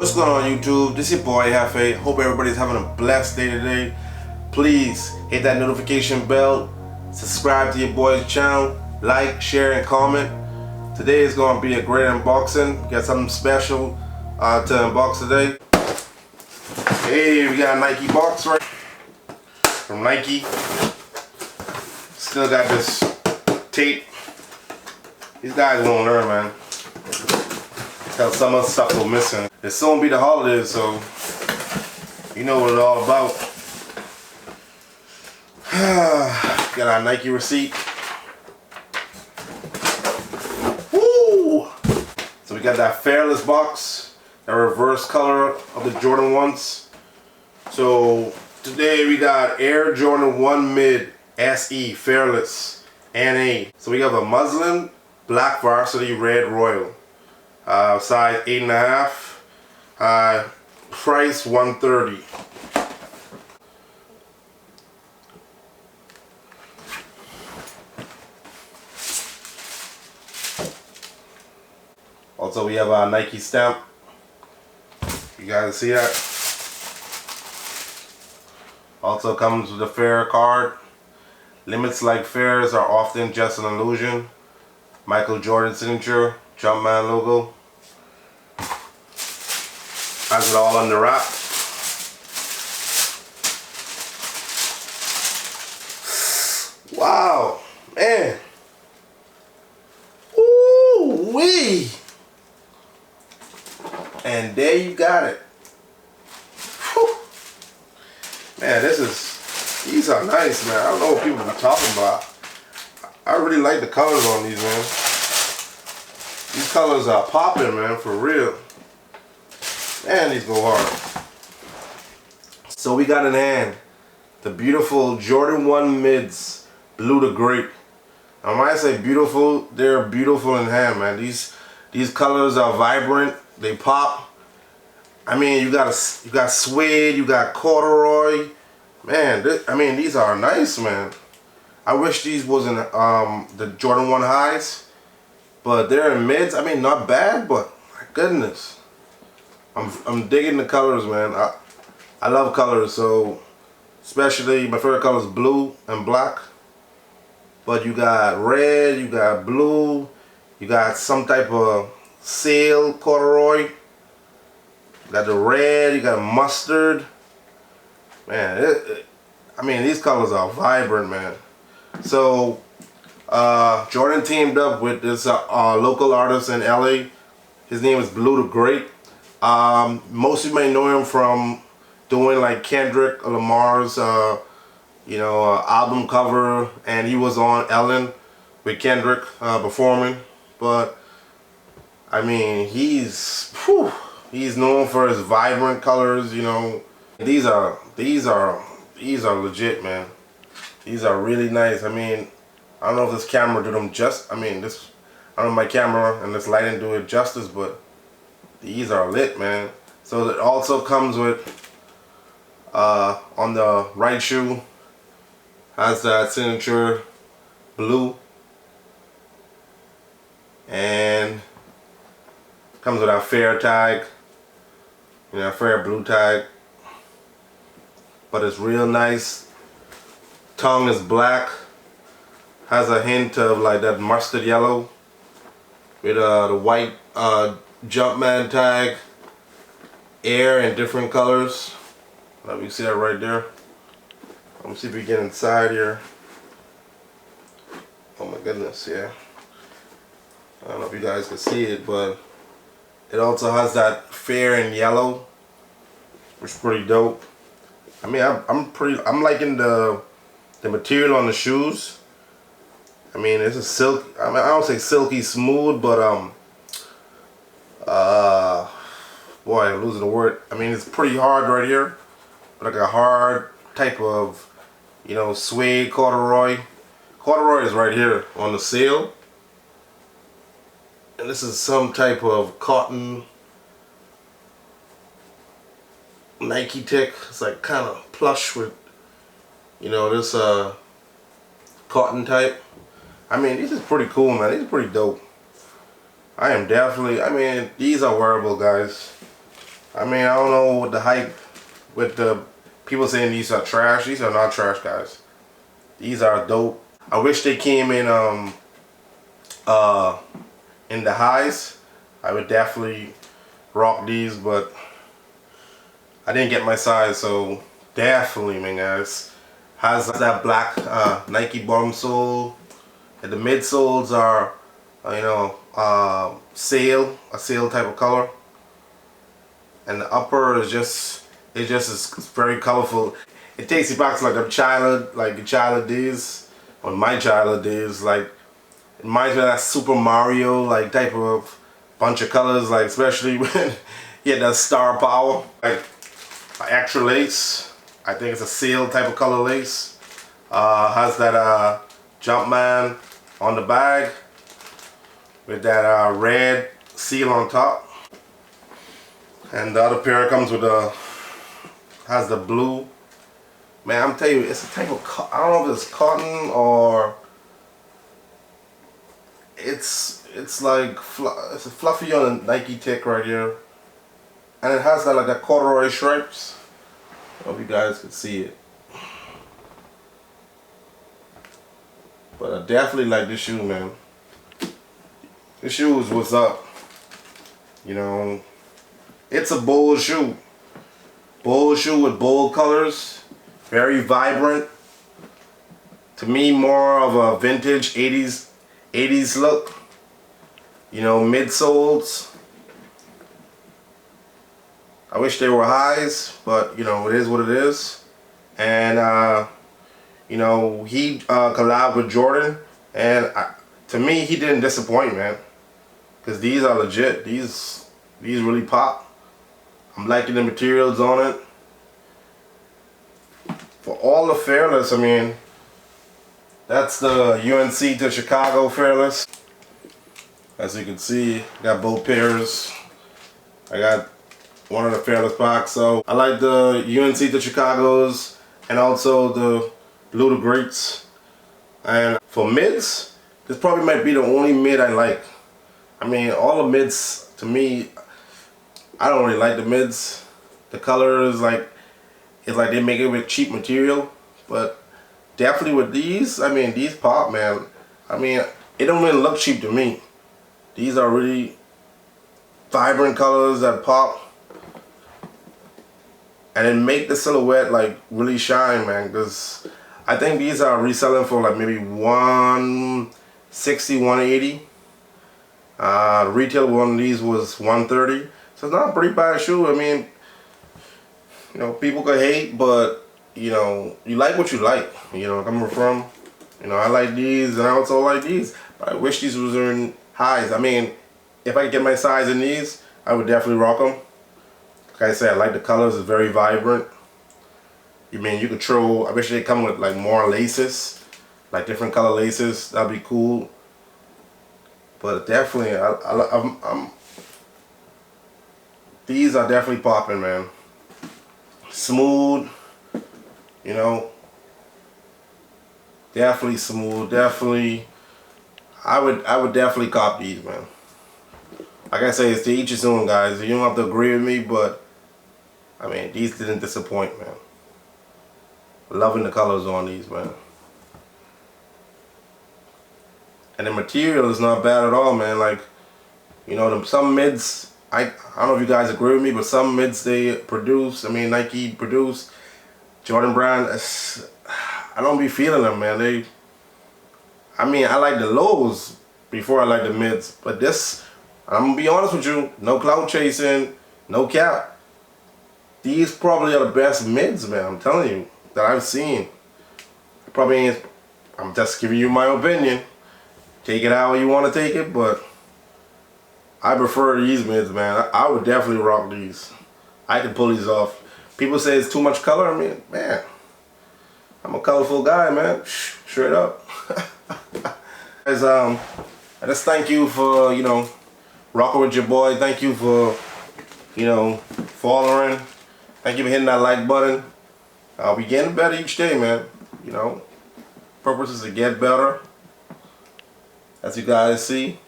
What's going on YouTube? This is your boy Hefe. Hope everybody's having a blessed day today. Please hit that notification bell, subscribe to your boy's channel, like, share, and comment. Today is going to be a great unboxing. We got something special to unbox today. Hey, we got a Nike box right from Nike. Still got this tape. These guys won't learn, man. Tell some of the stuff we're missing. It's soon be the holidays, so you know what it's all about. Got our Nike receipt. Woo! So we got that Fearless box, the reverse color of the Jordan 1s. So today we got Air Jordan 1 Mid SE Fearless NA. So we have a muslin black varsity red royal. Size 8.5, price $130. Also, we have our Nike stamp. You guys see that? Also comes with a fair card. Limits like fairs are often just an illusion. Michael Jordan signature, Jumpman logo. Has it all under wrap. Wow, man. Ooh wee. And there you got it. Whew. Man, these are nice, man. I don't know what people are talking about. I really like the colors on these, man. These colors are popping, man, for real. Man, these go hard. So we got in hand the beautiful Jordan 1 Mids, blue to grape. And when I say beautiful, they're beautiful in hand, man. These colors are vibrant. They pop. I mean, you got Suede, you got Corduroy. Man, these are nice, man. I wish these wasn't the Jordan 1 highs, but they're in mids. I mean, not bad, but my goodness. I'm digging the colors, man. I love colors, so especially my favorite color is blue and black. But you got red, you got blue, you got some type of sail corduroy. You got the red, you got mustard. Man, these colors are vibrant, man. So Jordan teamed up with this local artist in LA. His name is Blue to Grape. Most of you may know him from doing like Kendrick Lamar's album cover, and he was on Ellen with Kendrick performing. But I mean, he's known for his vibrant colors, you know. These are legit, man. These are really nice. I mean, I don't know if this camera did them I don't know if my camera and this lighting do it justice, but these are lit, man. So it also comes with on the right shoe has that signature blue, and comes with our fair tag, fair blue tag. But it's real nice. Tongue is black. Has a hint of like that mustard yellow with the white Jumpman tag. Air in different colors. Let me see that right there. Let me see if we get inside here. Oh my goodness, yeah. I don't know if you guys can see it, but it also has that fair and yellow, which is pretty dope. I mean, I'm liking the material on the shoes. I mean, it's a silk. I mean, I don't say silky smooth, but boy, I'm losing the word. I mean, it's pretty hard right here, like a hard type of, suede corduroy. Corduroy is right here on the seal, and this is some type of cotton Nike tech. It's like kind of plush with, this cotton type. I mean, this is pretty cool, man. These are pretty dope. I am definitely, these are wearable, guys. I mean, I don't know what the hype with the people saying these are trash. These are not trash, guys. These are dope. I wish they came in the highs. I would definitely rock these, but I didn't get my size, so definitely, man, guys. Has that black Nike bottom sole, and the midsoles are, a sail type of color, and the upper is just, is very colorful. It takes you back to like the childhood days, or my childhood days, like it reminds me of that Super Mario like type of bunch of colors, like especially when you had that star power, like extra lace. I think it's a seal type of color lace. Has that Jumpman on the bag with that red seal on top, and the other pair comes with has the blue. Man, I'm telling you, it's a type of I don't know if it's cotton or it's like it's a fluffy on a Nike tick right here, and it has that like that corduroy stripes. I hope you guys can see it, but I definitely like this shoe, man. This shoe is what's up. You know, it's a bold shoe. Bold shoe with bold colors, very vibrant. To me, more of a vintage 80s look. You know, midsoles. I wish they were highs, but you know, it is what it is. And you know, he collabed with Jordan, and to me, he didn't disappoint, man. Cause these are legit. These really pop. I'm liking the materials on it. For all the Fearless, I mean, that's the UNC to Chicago Fearless. As you can see, got both pairs. I got one of the Fearless box. So I like the UNC to Chicago's and also the Blue to Greats. And for mids, this probably might be the only mid I like. I mean, all the mids, to me, I don't really like the mids. The color is like, it's like they make it with cheap material. But definitely with these, I mean, these pop, man. I mean, it don't really look cheap to me. These are really vibrant colors that pop. And it make the silhouette like really shine, man. Because I think these are reselling for like maybe $160, $180. The retail one of these was $130. So it's not a pretty bad shoe. I mean, you know, people could hate, but you know, you like what you like. You know, coming from, you know, I like these and I also like these. But I wish these was in highs. I mean, if I could get my size in these, I would definitely rock them. Like I said, I like the colors. It's very vibrant. You mean you could throw? I wish they come with like more laces, like different color laces. That'd be cool. But definitely, these are definitely popping, man. Smooth, you know. Definitely smooth. Definitely, I would definitely cop these, man. Like I say, it's to each his own, guys. You don't have to agree with me, but I mean, these didn't disappoint, man. Loving the colors on these, man. And the material is not bad at all, man. Like, you know, some mids, I don't know if you guys agree with me, but some mids they produce, I mean, Nike produce, Jordan brand, I don't be feeling them, man. I mean, I like the lows before I like the mids, but this, I'm gonna be honest with you, no cloud chasing, no cap. These probably are the best mids, man, I'm telling you, that I've seen. Probably ain't, I'm just giving you my opinion. Take it how you want to take it, but I prefer these mids, man. I would definitely rock these. I can pull these off. People say it's too much color. I mean, man, I'm a colorful guy, man. Straight up. Guys, I just thank you for, you know, rocking with your boy. Thank you for, you know, following. Thank you for hitting that like button. I'll be getting better each day, man. You know, purpose is to get better. As you guys see,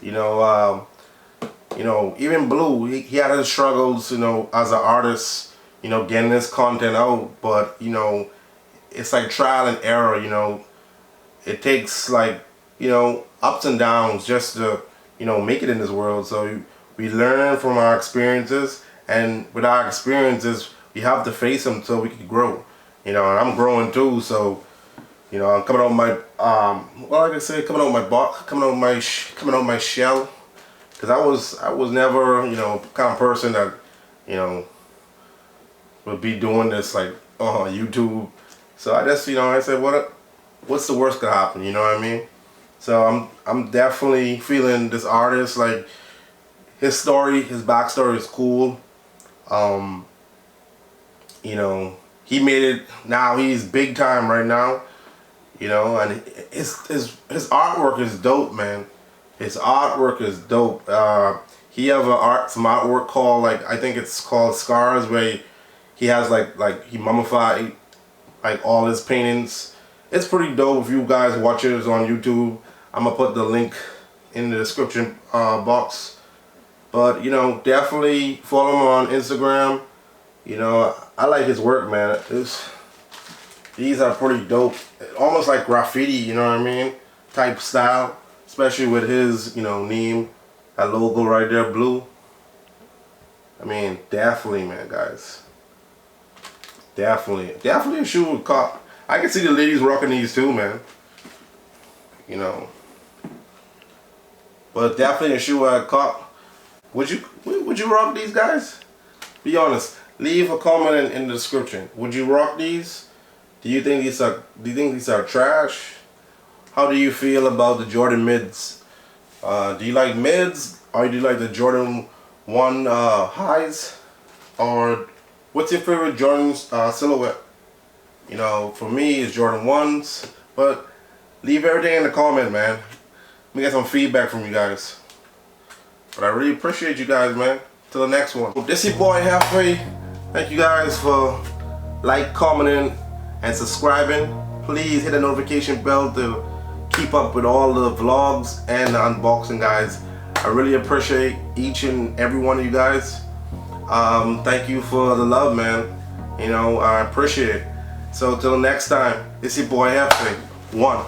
you know, you know, even Blue, he had his struggles, you know, as an artist, you know, getting his content out, but, you know, it's like trial and error, you know. It takes like, you know, ups and downs just to, you know, make it in this world. So we learn from our experiences, and with our experiences, we have to face them so we can grow. You know, and I'm growing too, so, you know, I'm coming out my, well, like I say, coming out my box, coming out my shell. Cause I was never, you know, kind of person that, you know, would be doing this like on YouTube. So I just, you know, I said, what's the worst could happen? You know what I mean? So I'm definitely feeling this artist, like his story, his backstory is cool. You know, he made it. Now he's big time right now. You know, and his artwork is dope, man. His artwork is dope. He have some artwork called, like, I think it's called Scars, where he has like he mummified like all his paintings. It's pretty dope. If you guys watch it, it's on YouTube. I'm gonna put the link in the description box. But, you know, definitely follow him on Instagram. You know, I like his work, man. These are pretty dope. Almost like graffiti, you know what I mean? Type style. Especially with his, you know, name. That logo right there, Blue. I mean, definitely, man, guys. Definitely a shoe with cop. I can see the ladies rocking these too, man. You know. But definitely a shoe I cop. Would you rock these, guys? Be honest. Leave a comment in the description. Would you rock these? Do you think these are trash? How do you feel about the Jordan mids? Do you like mids, or do you like the Jordan 1 highs? Or what's your favorite Jordan silhouette? You know, for me, it's Jordan 1s. But leave everything in the comment, man. Let me get some feedback from you guys. But I really appreciate you guys, man. Till the next one. This is your boy Halfway. Thank you guys for commenting, and subscribing. Please hit the notification bell to keep up with all the vlogs and the unboxing, guys. I really appreciate each and every one of you guys. Thank you for the love, man. You know, I appreciate it. So till next time, it's your boy Halfway. 1.